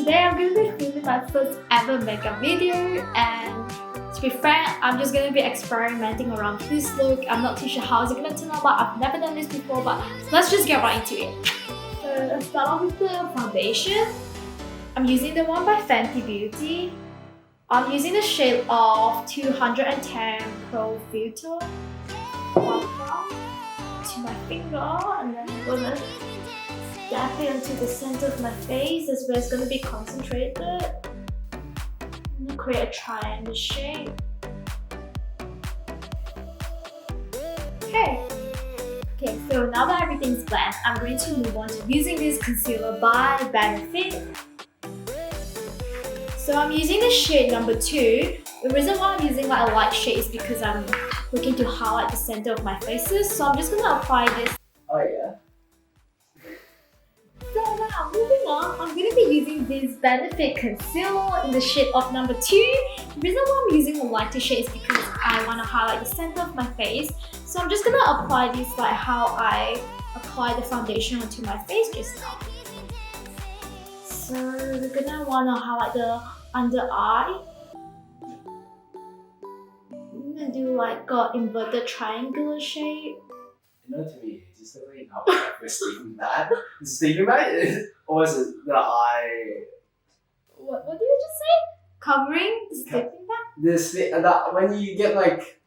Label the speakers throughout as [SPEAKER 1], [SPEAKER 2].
[SPEAKER 1] today I'm going to be filming my first ever makeup video, and to be frank, I'm just going to be experimenting around this look. I'm not too sure how it's going to turn out, but I've never done this before, but let's just get right into it. So let's start off with the foundation. I'm using the one by Fenty Beauty. I'm using the shade of 210 Pro Filter. To my finger, and then I'm gonna dab it into the center of my face. That's where it's gonna be concentrated. I'm gonna create a triangle shape. Okay, so now that everything's blended, I'm going to move on to using this concealer by Benefit. So I'm using the shade number 2. The reason why I'm using like a light shade is because I'm looking to highlight the center of my faces. So I'm just gonna apply this.
[SPEAKER 2] Oh yeah.
[SPEAKER 1] So now moving on, I'm gonna be using this Benefit concealer in the shade of number 2. The reason why I'm using a lighter shade is because I want to highlight the center of my face. So I'm just gonna apply this like how I apply the foundation onto my face just now. So we're gonna wanna highlight the under eye. I'm gonna do like a inverted triangular shape.
[SPEAKER 2] You know, to me, it's just like how we're sleeping bad. Is sleeping bad, or is it the eye?
[SPEAKER 1] What did you just say? Covering the sleeping bag?
[SPEAKER 2] When you get like,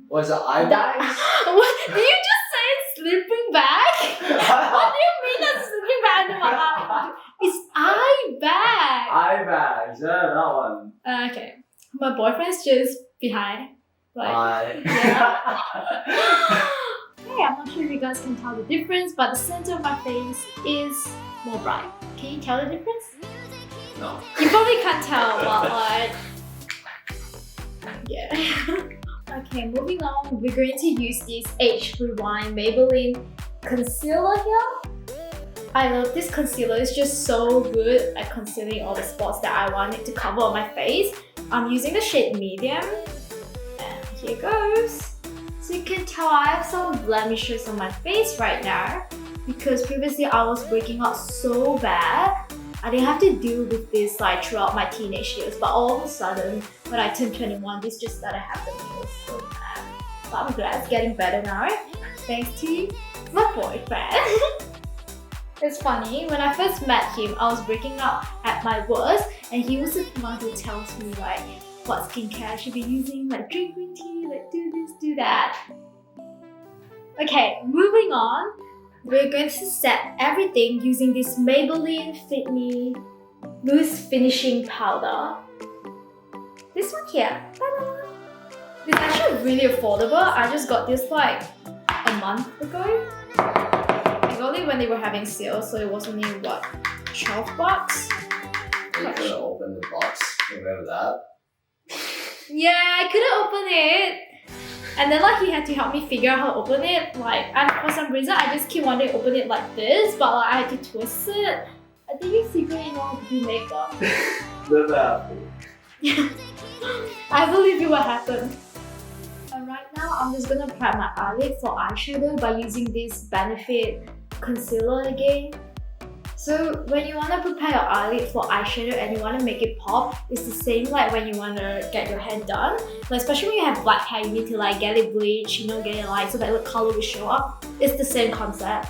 [SPEAKER 2] what is it, eye bags?
[SPEAKER 1] What did you just say? Sleeping bag? What do you mean that's sleeping bag under my eye? It's eye bag.
[SPEAKER 2] Eye bags, yeah, that one.
[SPEAKER 1] Okay, my boyfriend's just behind. Like, yeah. Hey, I'm not sure if you guys can tell the difference, but the center of my face is more bright. Can you tell the difference?
[SPEAKER 2] No.
[SPEAKER 1] You probably can't tell, but like, yeah. Okay, moving on, we're going to use this Age Rewind Maybelline concealer here. I love this concealer, it's just so good at concealing all the spots that I want it to cover on my face. I'm using the shade medium, and here goes. So you can tell I have some blemishes on my face right now because previously I was breaking out so bad. I didn't have to deal with this like throughout my teenage years, but all of a sudden when I turned 21, this just started happening. It was so bad. But I'm glad it's getting better now, thanks to my boyfriend. It's funny, when I first met him, I was breaking out at my worst, and he was the one who tells me like what skincare I should be using, like drink green tea, like do this, do that. Okay, moving on. We're going to set everything using this Maybelline Fit Me Loose Finishing Powder. This one here. Ta-da! It's actually really affordable. I just got this like a month ago. I got it when they were having sales, so it was only what, 12 bucks?
[SPEAKER 2] You could have opened the box. Remember that?
[SPEAKER 1] Yeah, I couldn't open it. And then like he had to help me figure out how to open it. Like, and for some reason I just keep wanting to open it like this, but like I had to twist it. I think you secretly know how to do makeup.
[SPEAKER 2] Never happened.
[SPEAKER 1] I believe you what happened. And right now I'm just gonna prep my eyelid for eyeshadow by using this Benefit concealer again. So when you want to prepare your eyelid for eyeshadow and you want to make it pop, it's the same like when you want to get your hair done. But especially when you have black hair, you need to like get it bleached, you know, get it light so that the color will show up. It's the same concept.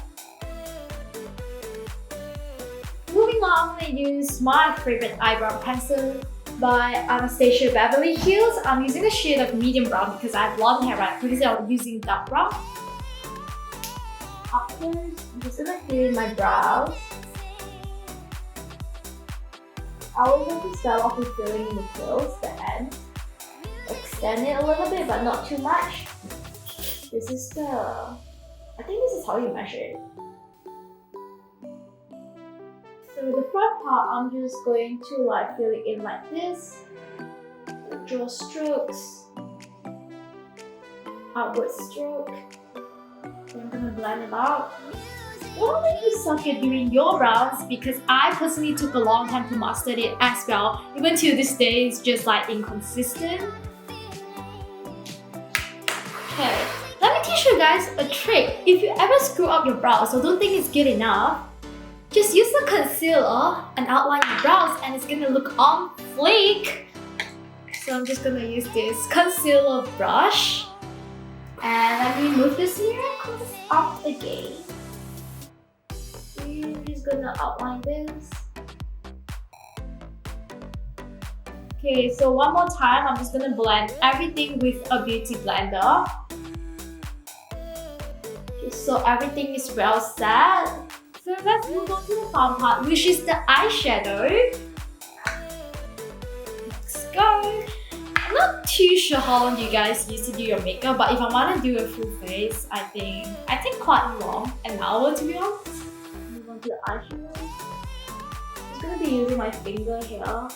[SPEAKER 1] Moving on, I'm going to use my favorite eyebrow pencil by Anastasia Beverley Hills. I'm using the shade of medium brown because I have blonde hair right previously I was using dark brown. Up close, I'm just going to fill in my brows. I will going to start off with filling in the curls, the ends. Extend it a little bit, but not too much. This is the... I think this is how you measure it. So the front part, I'm just going to like fill it in like this. Draw strokes. Outward stroke. Then I'm going to blend it out. Don't make you suck at doing your brows because I personally took a long time to master it as well. Even to this day, it's just like inconsistent. Okay, let me teach you guys a trick. If you ever screw up your brows or don't think it's good enough, just use the concealer and outline your brows and it's gonna look on fleek. So I'm just gonna use this concealer brush. And let me move this mirror close up again. I'm just gonna outline this. Okay, so one more time, I'm just gonna blend everything with a beauty blender. Okay, so everything is well set. So let's move on to the fun part, which is the eyeshadow. Let's go. I'm not too sure how long you guys used to do your makeup, but if I want to do a full face, I think quite long, an hour to be honest. Move on to the eyeshadow. I'm just gonna be using my finger here.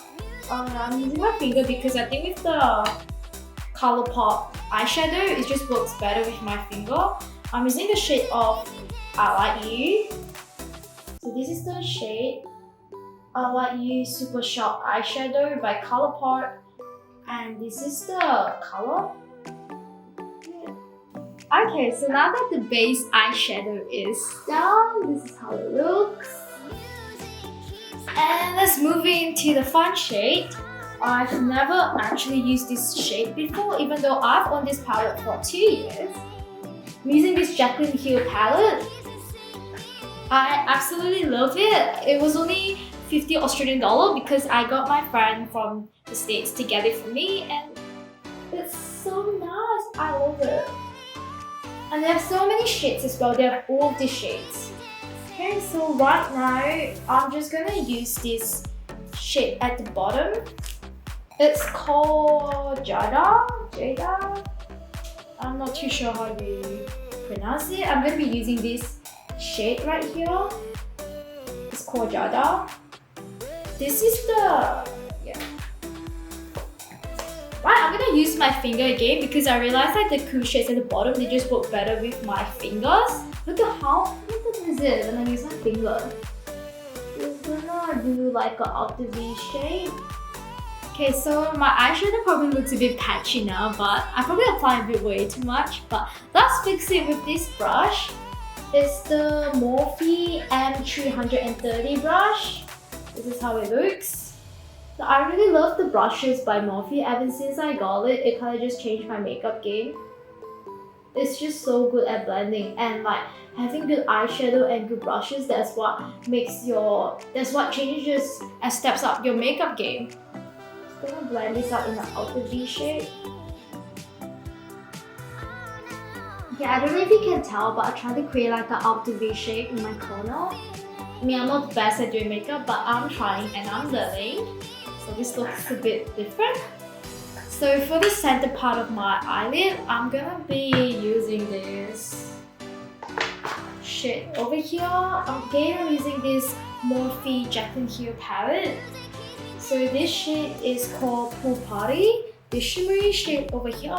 [SPEAKER 1] I'm using my finger because I think with the Colourpop eyeshadow, it just works better with my finger. I'm using the shade of I Like You. So this is the shade I Like You Super Sharp Eyeshadow by Colourpop. And this is the color. Okay, so now that the base eyeshadow is done, this is how it looks. And let's move into the fun shade. I've never actually used this shade before, even though I've owned this palette for 2 years. I'm using this Jacklyn Hue palette. I absolutely love it. It was only 50 Australian dollar because I got my friend from the States to get it for me, and it's so nice. I love it. And they have so many shades as well. They have all of the shades. Okay, so right now, I'm just gonna use this shade at the bottom. It's called Jada. I'm not too sure how you pronounce it. I'm gonna be using this shade right here. It's called Jada. This is the, Right, I'm gonna use my finger again because I realized that the cool shades at the bottom, they just work better with my fingers. Look at how pretty is it when I use my finger. Just gonna do like a outer V shape. Okay, so my eyeshadow probably looks a bit patchy now, but I probably applied a bit way too much. But let's fix it with this brush. It's the Morphe M330 brush. This is how it looks. So I really love the brushes by Morphe. Ever since I got it, it kind of just changed my makeup game. It's just so good at blending, and like having good eyeshadow and good brushes, that's what changes and steps up your makeup game. Just gonna blend this out in an outer V shape. Yeah, I don't know if you can tell, but I tried to create like an outer V shape in my corner. I mean, I'm not the best at doing makeup, but I'm trying and I'm learning. So this looks a bit different. So for the center part of my eyelid, I'm gonna be using this shade over here. Again, I'm using this Morphe Jacklyn Hue palette. So this shade is called Pool Party. The shimmery shade over here.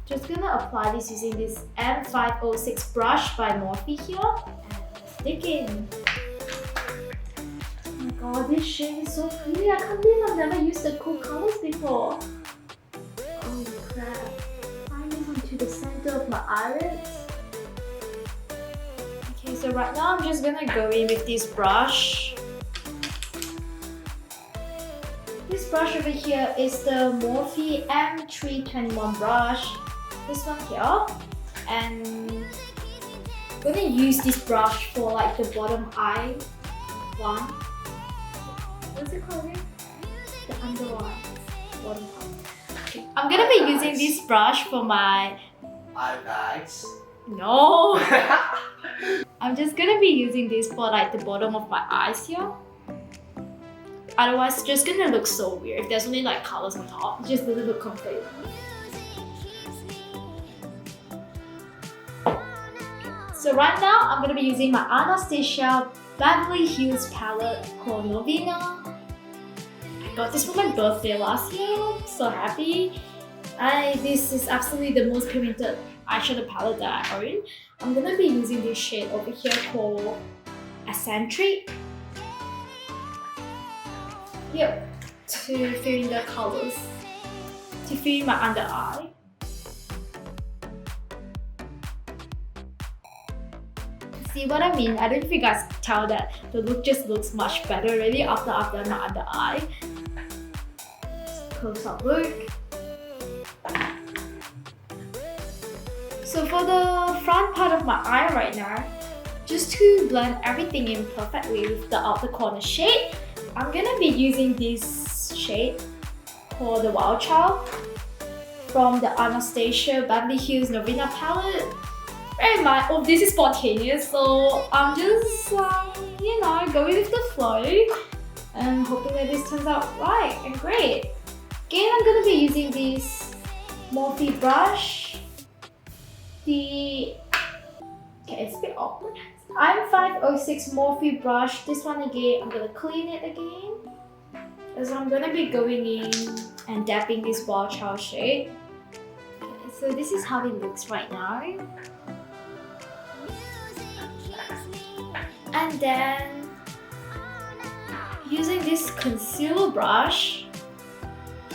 [SPEAKER 1] Just gonna apply this using this M506 brush by Morphe here. And stick in. Oh my god, this shade is so pretty. I can't believe I've never used the cool colors before. Oh crap. Applying this onto the center of my eyelids. Okay, so right now I'm just gonna go in with this brush. This brush over here is the Morphe M321 brush. This one here. And I'm gonna use this brush for like the bottom eye one. What's it called again? The under one. Bottom eye. Okay. I'm gonna be using this brush for my
[SPEAKER 2] eye bags.
[SPEAKER 1] No! I'm just gonna be using this for like the bottom of my eyes here. Otherwise, it's just gonna look so weird if there's only like colors on top. It just doesn't look complete. So right now, I'm gonna be using my Anastasia Beverley Hills palette called Norvina. I got this for my birthday last year. I'm so happy. This is absolutely the most pigmented eyeshadow palette that I own. I'm gonna be using this shade over here called Eccentric. Yep, to fill in the colors, to fill in my under eye. See what I mean? I don't know if you guys tell that the look just looks much better already after I've done my under eye. Close up look. So for the front part of my eye right now, just to blend everything in perfectly with the outer corner shade, I'm gonna be using this shade called the Wild Child from the Anastasia Beverly Hills Norvina palette. And this is spontaneous, so I'm just you know, going with the flow and hoping that this turns out right and great. Again, I'm gonna be using this Morphe brush. Okay, it's a bit awkward. I'm 506 Morphe brush. This one again, I'm gonna clean it again. So I'm gonna be going in and dabbing this Wild Child shade. Okay, so this is how it looks right now. And then using this concealer brush.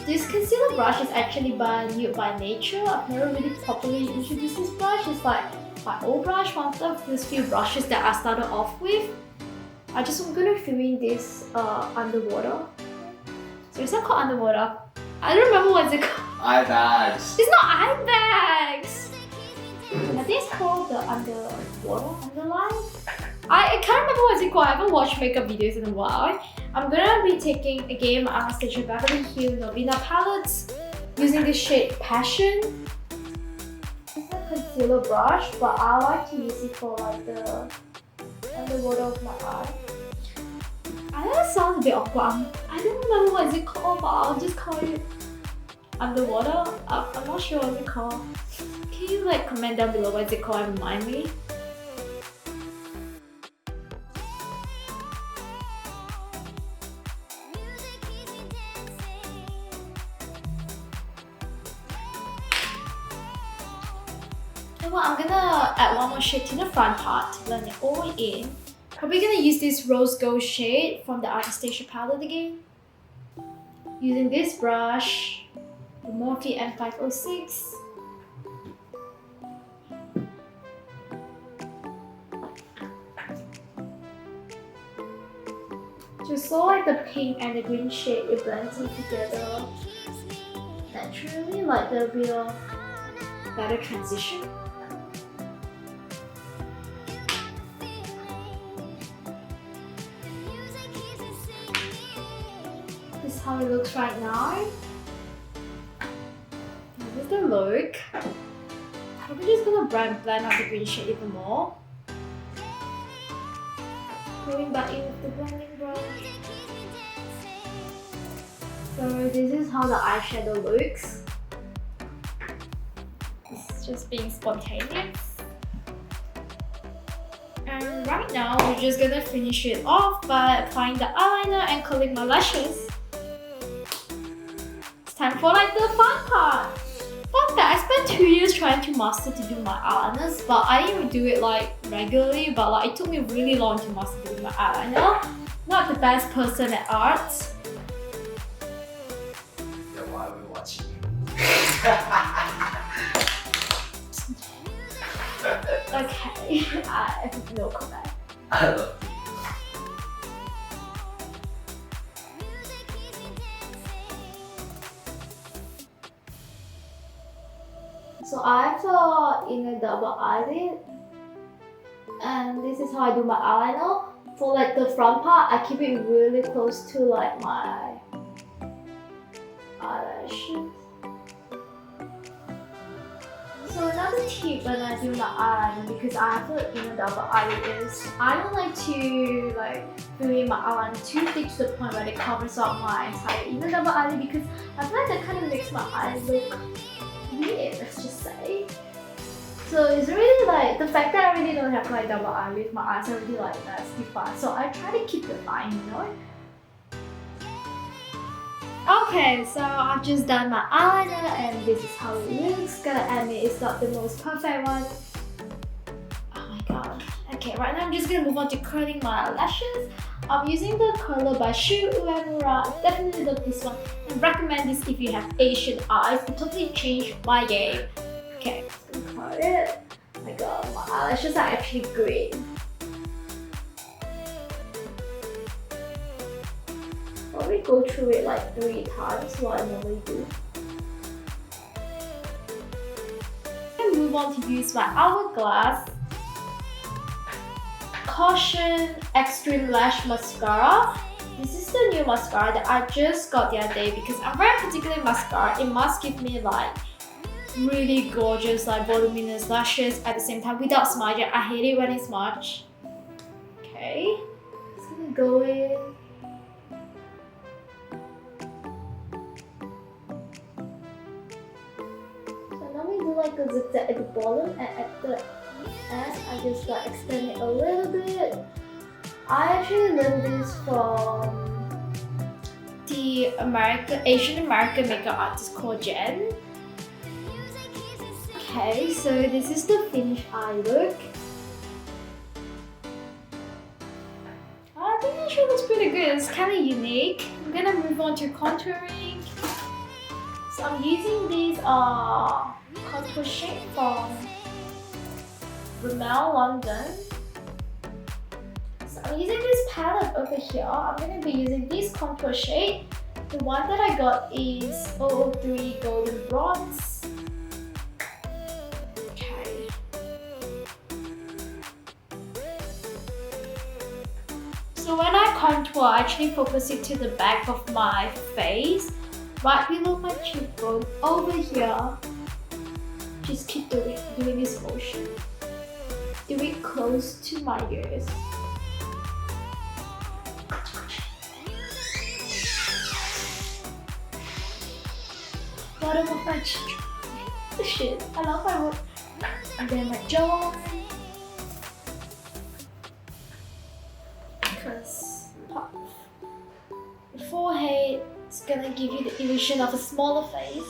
[SPEAKER 1] This concealer brush is actually by Nude by Nature. I've never really properly introduced this brush. It's like my old brush, one of these few brushes that I started off with. I'm gonna fill in this underwater. So it's not called underwater. I don't remember what's it called.
[SPEAKER 2] Eye bags.
[SPEAKER 1] It's not eye bags. I think it's called the underline. I can't remember what it's called. I haven't watched makeup videos in a while. I'm gonna be taking again my Anastasia Beverly Hills Norvina palettes, using this shade Passion. It's a concealer brush, but I like to use it for like the underwater of my eye. I know it sounds a bit awkward. I don't remember what it's called, but I'll just call it underwater. I'm not sure what it's called. Can you like comment down below what it's called and remind me? Well, I'm gonna add one more shade to the front part to blend it all in. Probably gonna use this rose gold shade from the Anastasia palette again. Using this brush, the Morphe M506. Just so like the pink and the green shade, it blends it together naturally, like there'll be a better transition. This is how it looks right now. This is the look. I'm just gonna blend out the green shade even more. Going back in with the blending brush. So this is how the eyeshadow looks. It's just being spontaneous. And right now we're just gonna finish it off by applying the eyeliner and curling my lashes. It's time for like the fun part. Fun fact, I spent 2 years trying to master to do my eyeliners, but I didn't even do it like regularly, but like it took me really long to master doing my eyeliner. Not the best person at art.
[SPEAKER 2] Yeah, why are we watching?
[SPEAKER 1] Okay, I have no comment.
[SPEAKER 2] I love you.
[SPEAKER 1] So I have the inner double eyelid, and this is how I do my eyeliner. For like the front part, I keep it really close to like my eyelashes. So another tip when I do my eyeliner, because I have the inner double eyelid, is I don't like to like fill in my eyeliner too thick to the point where it covers up my entire inner double eyelid, because I feel like that kind of makes my eyes look weird, let's just say. So it's really like the fact that I really don't have like double eyelid, my eyes are really like nasty fast. So I try to keep the line, you know. Okay, so I've just done my eyeliner and this is how it looks. Gotta admit, it's not the most perfect one. Oh my god. Okay, right now I'm just gonna move on to curling my lashes. I'm using the curler by Shu Uemura. Definitely love this one and recommend this if you have Asian eyes. It totally changed my game. Okay, I'm just gonna curl it. Oh my god, my eyelashes are actually green. probably go through it like 3 times, what I normally do. And move on to use my Hourglass Caution Extreme Lash Mascara. This is the new mascara that I just got the other day because I'm very particular in mascara. It must give me like really gorgeous, like voluminous lashes at the same time without smudging. I hate it when it's smudged. Okay, just gonna go in. So now we do like a zigzag at the bottom, and at the end I just like extend it a little bit. I actually learned this from the Asian American makeup artist called Jen. Okay, so this is the finished eye look. I think it actually looks pretty good. It's kind of unique. I'm gonna move on to contouring. So I'm using these contour shade from Rimmel London. So I'm using this palette over here. I'm gonna be using this contour shade. The one that I got is 003 Golden Bronze. So when I contour, I actually focus it to the back of my face, right below my cheekbone, over here. Just keep doing this motion. Do it close to my ears. Bottom of my cheek. Shit, I love my work. And then my jawline. The forehead is gonna give you the illusion of a smaller face.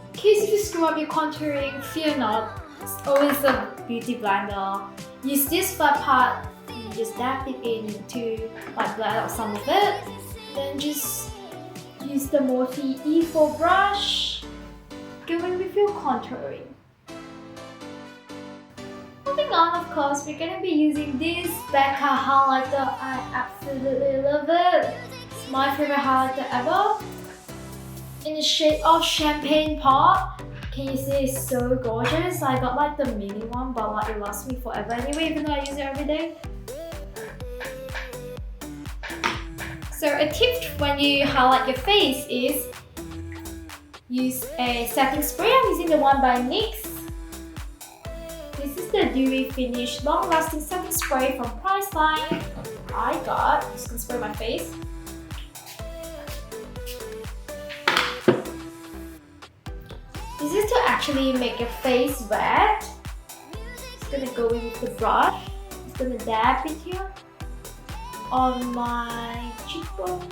[SPEAKER 1] In case if you screw up your contouring, fear not. It's always a beauty blender. Use this flat part and just dab it in to like blend out some of it. Then just use the Morphe E4 brush, going with your contouring. Moving on, of course, we're going to be using this Becca highlighter. I absolutely love it. It's my favorite highlighter ever. In the shade of Champagne Pop. Can you see it's so gorgeous? I got like the mini one, but like it lasts me forever anyway, even though I use it every day. So a tip when you highlight your face is use a setting spray. I'm using the one by NYX. This is the Dewy Finish Long Lasting Setting Spray from Priceline. I got. I'm just gonna spray my face. This is to actually make your face wet. Just gonna go in with the brush. Just gonna dab it here on my cheekbone.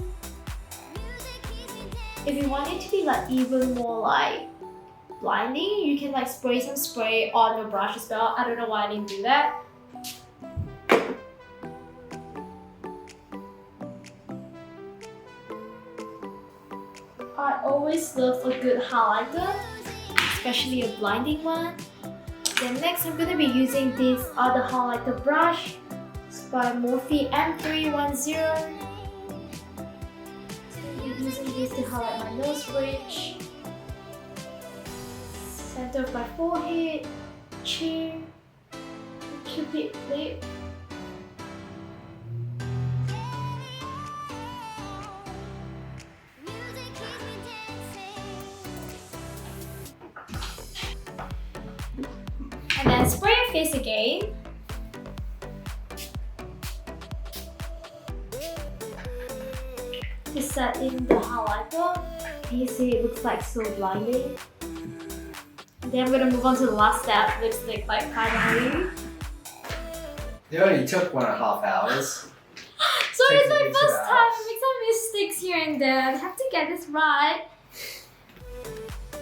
[SPEAKER 1] If you want it to be like even more like blinding, you can like spray some spray on your brush as well. I don't know why I didn't do that. I always love a good highlighter, especially a blinding one. Then next I'm going to be using this other highlighter brush. It's by Morphe M310. Using this to highlight my nose bridge, center of my forehead, chin, cupid lip. And then spray your face again. To set in the highlighter. You see it looks like so blinding. And then I'm gonna move on to the last step, lipstick, like finally.
[SPEAKER 2] It only took 1.5 hours.
[SPEAKER 1] So it's my first time, I make some mistakes here and there. I have to get this right.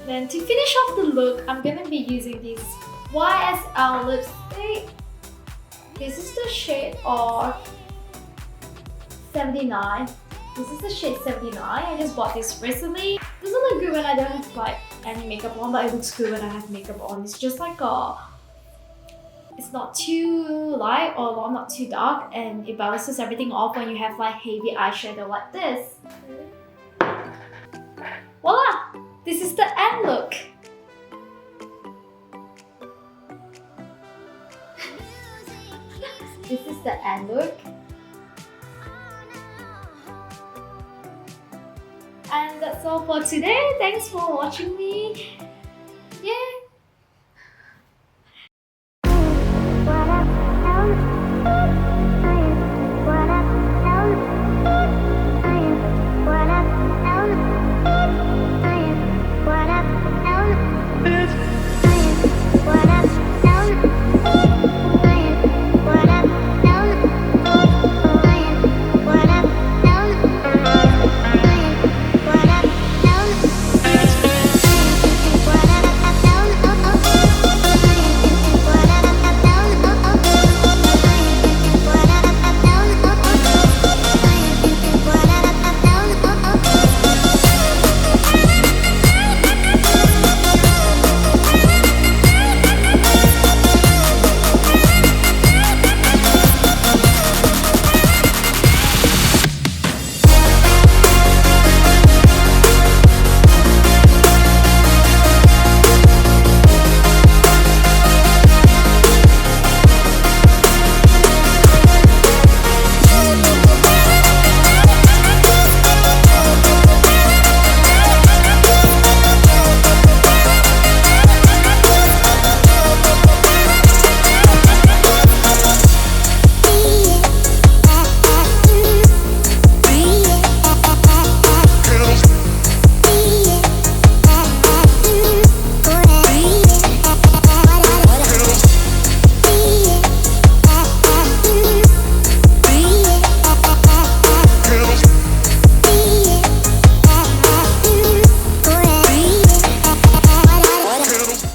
[SPEAKER 1] Then to finish off the look, I'm gonna be using this YSL lipstick. This is the shade of 79. This is the shade 79. I just bought this recently. It doesn't look good when I don't have like any makeup on, but it looks good when I have makeup on. It's just like a... It's not too light or not too dark, and it balances everything off when you have like heavy eyeshadow like this. Voila! This is the end look. This is the end look. And that's all for today. Thanks for watching me.